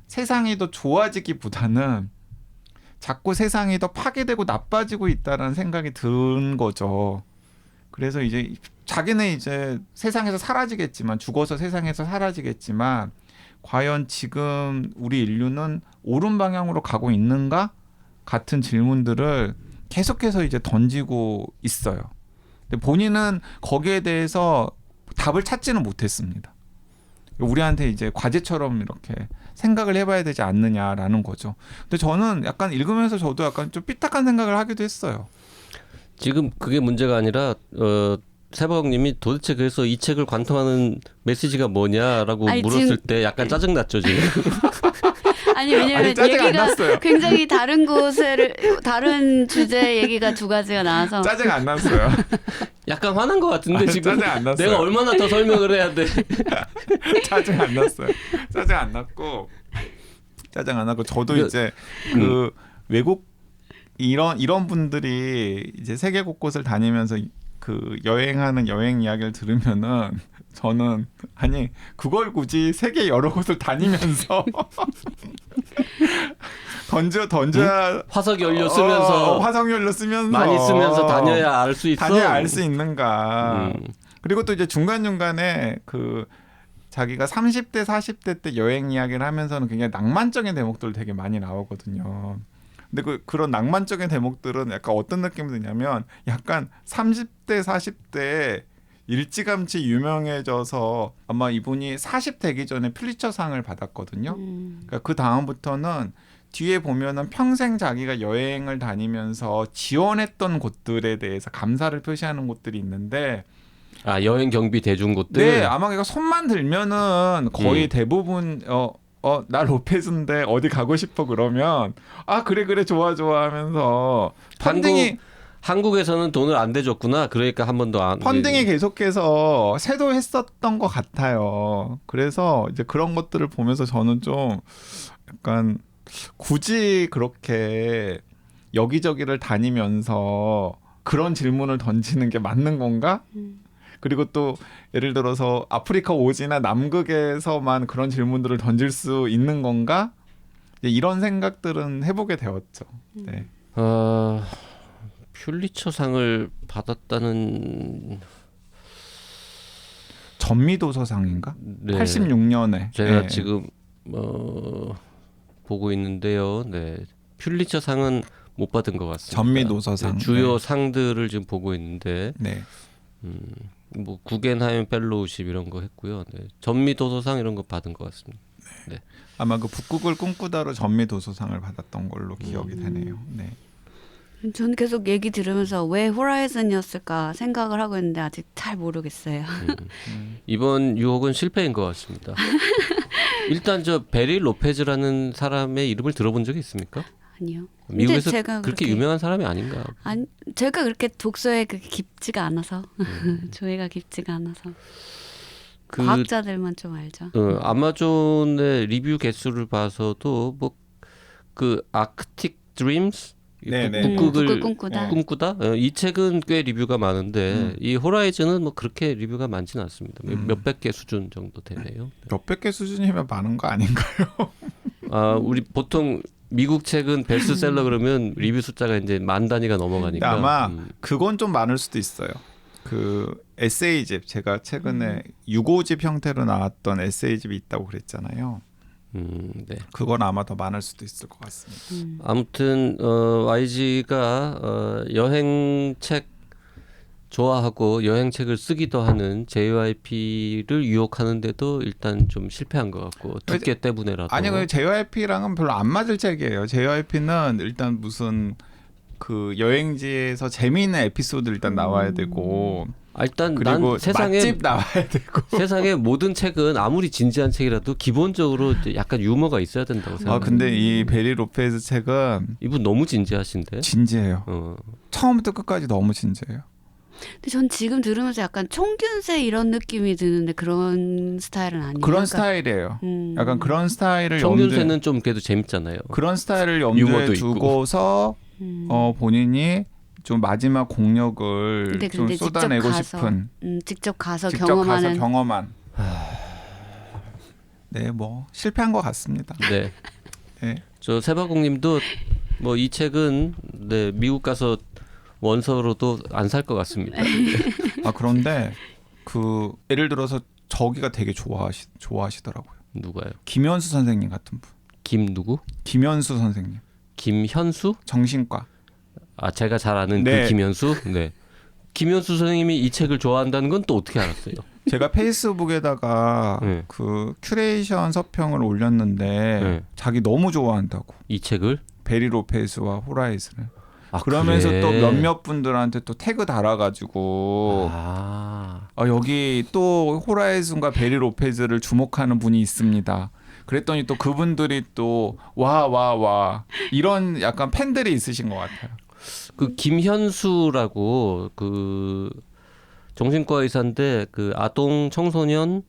세상이 더 좋아지기보다는 자꾸 세상이 더 파괴되고 나빠지고 있다는 생각이 든 거죠. 그래서 이제 자기는 이제 세상에서 사라지겠지만 죽어서 세상에서 사라지겠지만 과연 지금 우리 인류는 옳은 방향으로 가고 있는가 같은 질문들을 계속해서 이제 던지고 있어요. 근데 본인은 거기에 대해서 답을 찾지는 못했습니다. 우리한테 이제 과제처럼 이렇게 생각을 해봐야 되지 않느냐라는 거죠. 근데 저는 약간 읽으면서 저도 약간 좀 삐딱한 생각을 하기도 했어요. 지금 그게 문제가 아니라 세바공님이 도대체 그래서 이 책을 관통하는 메시지가 뭐냐라고 아니, 물었을 때 약간 짜증 났죠 지금. 아니 왜냐면 아니, 짜증 안 얘기가 났어요. 굉장히 다른 주제 얘기가 두 가지가 나와서 짜증 안 났어요. 약간 화난 것 같은데 지금. 짜증 안 났어요. 내가 얼마나 더 설명을 해야 돼. 짜증 안 났어요. 짜증 안 났고 저도 그, 이제 그 외국 이런 분들이 이제 세계 곳곳을 다니면서 그 여행하는 여행 이야기를 들으면은 저는 아니 그걸 굳이 세계 여러 곳을 다니면서 던져야 화석 연료 쓰면서 화석 연료 쓰면서 많이 쓰면서 다녀야 알 수 있어. 다녀야 알 수 있는가. 그리고 또 이제 중간중간에 그 자기가 30대 40대 때 여행 이야기를 하면서는 굉장히 낭만적인 대목들 되게 많이 나오거든요. 근데 그런 낭만적인 대목들은 약간 어떤 느낌이 드냐면 약간 30대 40대 일찌감치 유명해져서 아마 이분이 40 되기 전에 퓰리처상을 받았거든요. 그러니까 그 다음부터는 뒤에 보면은 평생 자기가 여행을 다니면서 지원했던 곳들에 대해서 감사를 표시하는 곳들이 있는데 아 여행 경비 대중 곳들. 네, 아마 이거 손만 들면은 거의 대부분 나 로페즈인데 어디 가고 싶어 그러면 아 그래 좋아 하면서 펀딩이 한국에서는 돈을 안 대줬구나. 그러니까 한 번도 안. 펀딩이 계속해서 쇄도했었던 것 같아요. 그래서 이제 그런 것들을 보면서 저는 좀 약간 굳이 그렇게 여기저기를 다니면서 그런 질문을 던지는 게 맞는 건가? 그리고 또 예를 들어서 아프리카 오지나 남극에서만 그런 질문들을 던질 수 있는 건가? 이런 생각들은 해보게 되었죠. 네. 퓰리처상을 받았다는 전미도서상인가? 네. 86년에 제가 네. 지금 보고 있는데요. 네. 퓰리처상은 못 받은 것 같습니다. 전미도서상. 네, 주요 네. 상들을 지금 보고 있는데 네. 뭐 구겐하임 펠로우십 이런 거 했고요. 네. 전미도서상 이런 거 받은 것 같습니다. 네. 아마 그 북극을 꿈꾸다로 전미도서상을 받았던 걸로 기억이 되네요. 네. 저는 계속 얘기 들으면서 왜 호라이즌이었을까 생각을 하고 있는데 아직 잘 모르겠어요. 이번 유혹은 실패인 것 같습니다. 일단 저 베리 로페즈라는 사람의 이름을 들어본 적이 있습니까? 아니요. 미국에서 제가 그렇게 유명한 사람이 아닌가? 아니, 제가 그렇게 독서에 깊지가 않아서 조예가 깊지가 않아서 과학자들만 좀 알죠. 아마존의 리뷰 개수를 봐서도 뭐 그 아크틱 드림스 네네. 북극을 꿈꾸다. 꿈꾸다 이 책은 꽤 리뷰가 많은데 이 호라이즌은 뭐 그렇게 리뷰가 많지는 않습니다. 몇백 개 수준 정도 되네요. 몇백 개 수준이면 많은 거 아닌가요? 우리 보통 미국 책은 베스트셀러 그러면 리뷰 숫자가 이제 만 단위가 넘어가니까 아마 그건 좀 많을 수도 있어요. 그 에세이집 제가 최근에 6호집 형태로 나왔던 에세이집이 있다고 그랬잖아요. 네. 그건 아마 더 많을 수도 있을 것 같습니다. 아무튼 YG가 여행책 좋아하고 여행책을 쓰기도 하는 JYP를 유혹하는데도 일단 좀 실패한 것 같고 두께 때문에라도. 아니 그 JYP랑은 별로 안 맞을 책이에요. JYP는 일단 무슨 그 여행지에서 재미있는 에피소드 일단 나와야 되고 일단 그리고 난 세상에 맛집 나와야 되고 세상의 모든 책은 아무리 진지한 책이라도 기본적으로 약간 유머가 있어야 된다고 생각해요. 근데 이 베리 로페즈 책은 이분 너무 진지하신데. 진지해요. 처음부터 끝까지 너무 진지해요. 근데 전 지금 들으면서 약간 총균세 이런 느낌이 드는데 그런 스타일은 아니에요. 그런 그러니까, 스타일이에요. 약간 그런 스타일을 청균세는 좀 그래도 재밌잖아요. 그런 스타일을 유머도 염두에 있고. 두고서 본인이 좀 마지막 공력을 근데 좀 직접 쏟아내고 가서, 싶은 직접 가서 직접 경험하는 가서 경험한. 네, 뭐 실패한 것 같습니다. 네. 네. 저 세바공님도 뭐 이 책은 네, 미국 가서 원서로도 안 살 것 같습니다. 아 그런데 그 예를 들어서 저기가 되게 좋아하시더라고요. 누가요? 김현수 선생님 같은 분. 김 누구? 김현수 선생님. 김현수? 정신과. 아 제가 잘 아는 네. 그 김현수? 네. 김현수 선생님이 이 책을 좋아한다는 건 또 어떻게 알았어요? 제가 페이스북에다가 네. 그 큐레이션 서평을 올렸는데 네. 자기 너무 좋아한다고. 이 책을? 베리 로페즈와 호라이즌을. 아, 그러면서 그래? 또 몇몇 분들한테 또 태그 달아가지고 여기 또 호라이즌과 베리 로페즈를 주목하는 분이 있습니다. 그랬더니 또 그분들이 또 와 이런 약간 팬들이 있으신 것 같아요. 그 김현수라고 그 정신과 의사인데 그 아동 청소년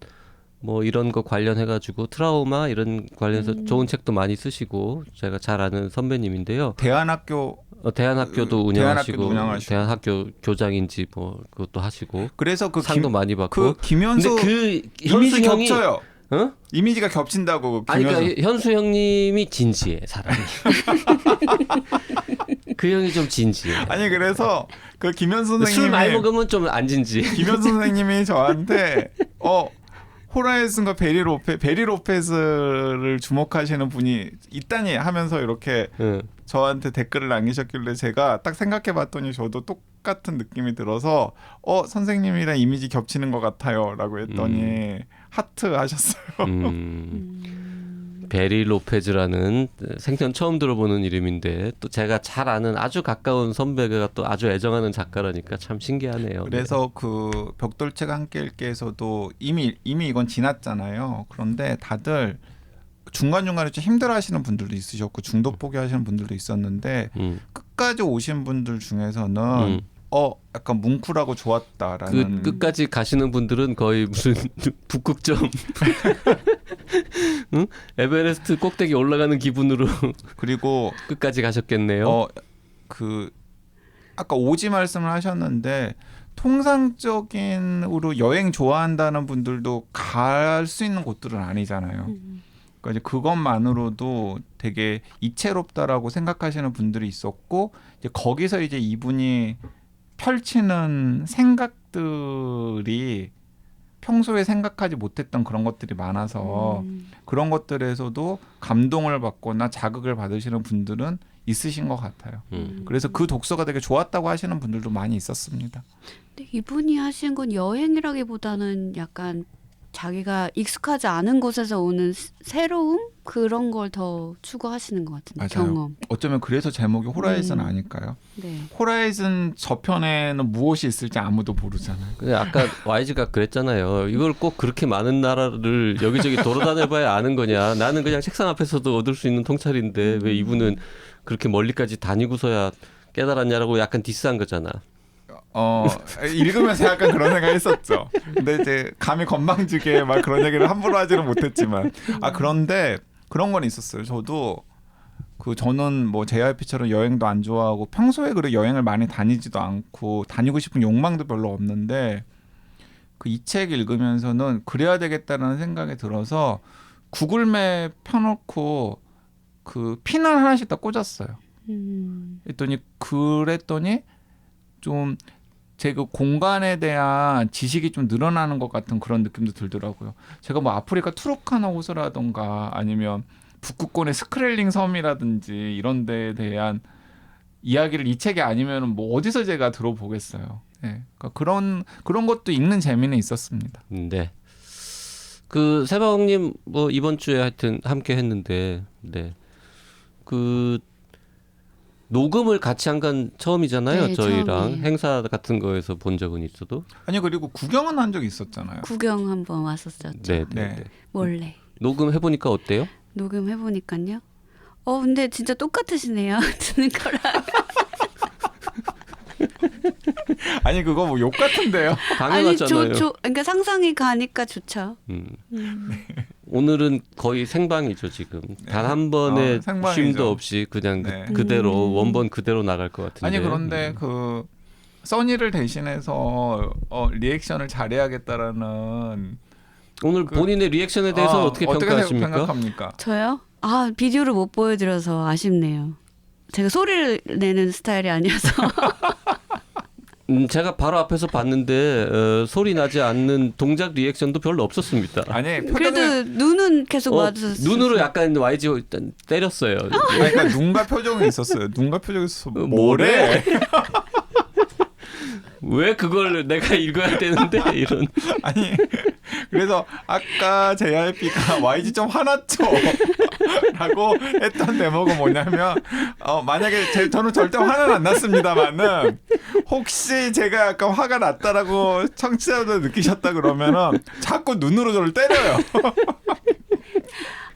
뭐 이런 거 관련해 가지고 트라우마 이런 관련해서 좋은 책도 많이 쓰시고 제가 잘 아는 선배님인데요. 대안학교 대한학교도 운영하시고 운영하시고. 대한학교 교장인지 뭐 그것도 하시고 그래서 그 상도 많이 받고. 그 김현수 근데 그 이미지 현수 형이 겹쳐요. 어? 이미지가 겹친다고. 아니 김현수. 그러니까 현수 형님이 진지해 사람이. 그 형이 좀 진지해. 아니 그래서 그 김현수 선생님이 술 많이 먹으면 좀 안 진지해. 김현수 선생님이 저한테 호라이즌과 베리 로페즈를 주목하시는 분이 있다니 하면서 이렇게 응. 저한테 댓글을 남기셨길래 제가 딱 생각해봤더니 저도 똑같은 느낌이 들어서 선생님이랑 이미지 겹치는 것 같아요라고 했더니 하트 하셨어요. 베리 로페즈라는 생전 처음 들어보는 이름인데 또 제가 잘 아는 아주 가까운 선배가 또 아주 애정하는 작가라니까 참 신기하네요. 그래서 그 벽돌책 함께 읽기에서도 이미 이건 지났잖아요. 그런데 다들 중간중간에 좀 힘들어하시는 분들도 있으셨고 중도 포기하시는 분들도 있었는데 끝까지 오신 분들 중에서는 약간 뭉클하고 좋았다라는. 그 끝까지 가시는 분들은 거의 무슨 북극점 응? 에베레스트 꼭대기 올라가는 기분으로 그리고 끝까지 가셨겠네요. 그 아까 오지 말씀을 하셨는데 통상적인으로 여행 좋아한다는 분들도 갈 수 있는 곳들은 아니잖아요. 그러니까 이제 그것만으로도 되게 이채롭다라고 생각하시는 분들이 있었고 이제 거기서 이제 이분이 펼치는 생각들이 평소에 생각하지 못했던 그런 것들이 많아서 그런 것들에서도 감동을 받거나 자극을 받으시는 분들은 있으신 것 같아요. 그래서 그 독서가 되게 좋았다고 하시는 분들도 많이 있었습니다. 근데 이분이 하신 건 여행이라기보다는 약간 자기가 익숙하지 않은 곳에서 오는 새로움 그런 걸 더 추구하시는 것 같은데. 맞아요. 경험. 어쩌면 그래서 제목이 호라이즌 아닐까요? 네. 호라이즌 저편에는 무엇이 있을지 아무도 모르잖아요. 근데 아까 YG가 그랬잖아요. 이걸 꼭 그렇게 많은 나라를 여기저기 돌아다녀봐야 아는 거냐. 나는 그냥 책상 앞에서도 얻을 수 있는 통찰인데 왜 이분은 그렇게 멀리까지 다니고서야 깨달았냐라고 약간 디스한 거잖아. 읽으면서 약간 그런 생각 했었죠. 근데 이제 감히 건방지게 막 그런 얘기를 함부로 하지는 못했지만 그런데 그런 건 있었어요. 저는 뭐 JYP처럼 여행도 안 좋아하고 평소에 그래 여행을 많이 다니지도 않고 다니고 싶은 욕망도 별로 없는데 그 이 책 읽으면서는 그래야 되겠다는 생각이 들어서 구글맵 펴놓고 그 핀을 하나씩 다 꽂았어요. 그랬더니 좀 제 그 공간에 대한 지식이 좀 늘어나는 것 같은 그런 느낌도 들더라고요. 제가 뭐 아프리카 투르카나 호수라던가 아니면 북극권의 스크렐링 섬이라든지 이런 데에 대한 이야기를 이 책이 아니면 뭐 어디서 제가 들어보겠어요. 네. 그러니까 그런 것도 읽는 재미는 있었습니다. 네. 그 세방님 뭐 이번 주에 하여튼 함께 했는데 네. 그 녹음을 같이 한 건 처음이잖아요. 네, 저희랑 처음이에요. 행사 같은 거에서 본 적은 있어도. 아니 그리고 구경은 한 적이 있었잖아요. 구경 한번 왔었었죠. 네, 네. 네. 몰래. 녹음해 보니까 어때요? 녹음해 보니까요. 근데 진짜 똑같으시네요. 듣는 거랑. 아니 그거 뭐 욕 같은데요. 당연하잖아요. 그러니까 상상이 가니까 좋죠. 오늘은 거의 생방이죠 지금. 단 한 번의 생방이죠. 쉼도 없이 그냥 네. 그대로 원본 그대로 나갈 것 같은데. 아니 그런데 그 써니를 대신해서 리액션을 잘해야겠다라는 오늘 본인의 리액션에 대해서 어떻게 평가하십니까? 생각합니까? 저요? 비디오를 못 보여드려서 아쉽네요. 제가 소리를 내는 스타일이 아니어서. 제가 바로 앞에서 봤는데 소리 나지 않는 동작 리액션도 별로 없었습니다. 아니 그래도 눈은 계속 맞았어요. 눈으로 약간 YG 일단 때렸어요. 그러니까 눈과 표정이 있었어요. 눈과 표정이 있어서 뭐래? 왜 그걸 내가 읽어야 되는데 이런. 아니 그래서 아까 JYP가 YG 좀 화났죠 라고 했던 대목은 뭐냐면 만약에 저는 절대 화는 안 났습니다만은 혹시 제가 약간 화가 났다라고 청취자들 느끼셨다 그러면은 자꾸 눈으로 저를 때려요.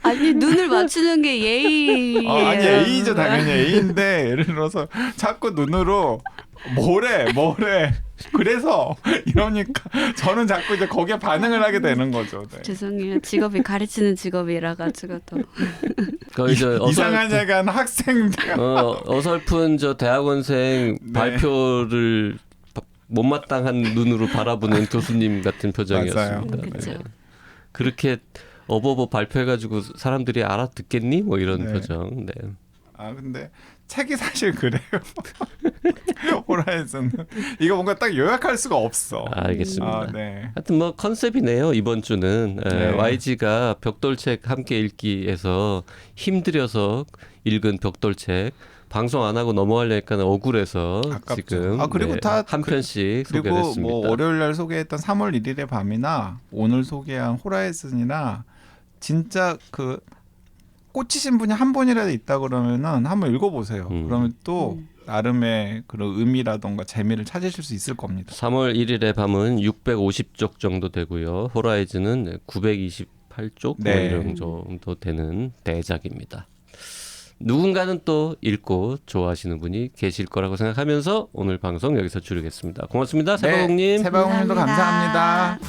아니 눈을 맞추는 게 예의예요. 아니 A죠 당연히 A인데 예를 들어서 자꾸 눈으로 뭐래 그래서 이러니까 저는 자꾸 이제 거기에 반응을 하게 되는 거죠. 네. 죄송해요. 직업이 가르치는 직업이라 가지고 또. 거의 저 이상한 약간 학생들 어설픈 저 대학원생 네. 발표를 못마땅한 눈으로 바라보는 교수님 같은 표정이었습니다. 맞아요. 그렇죠. 그렇게 어버버 발표해가지고 사람들이 알아듣겠니? 뭐 이런 네. 표정. 네. 근데 책이 사실 그래요. 호라이즌은 이거 뭔가 딱 요약할 수가 없어. 알겠습니다. 네. 하여튼 뭐 컨셉이네요 이번 주는. 네. YG가 벽돌책 함께 읽기에서 힘들여서 읽은 벽돌책 방송 안 하고 넘어가려니까 억울해서 아깝죠. 지금 그리고 다 한 편씩 소개를 그리고 했습니다. 뭐 월요일 날 소개했던 3월 1일의 밤이나 오늘 소개한 호라이즌이나 진짜 그 꽂히신 분이 한 분이라도 있다 그러면은 한번 읽어보세요. 그러면 또 나름의 그런 의미라던가 재미를 찾으실 수 있을 겁니다. 3월 1일의 밤은 650쪽 정도 되고요. 호라이즌은 928쪽 네. 뭐 이런 정도 되는 대작입니다. 누군가는 또 읽고 좋아하시는 분이 계실 거라고 생각하면서 오늘 방송 여기서 줄이겠습니다. 고맙습니다. 세바공님. 세바공님도 감사합니다. 감사합니다.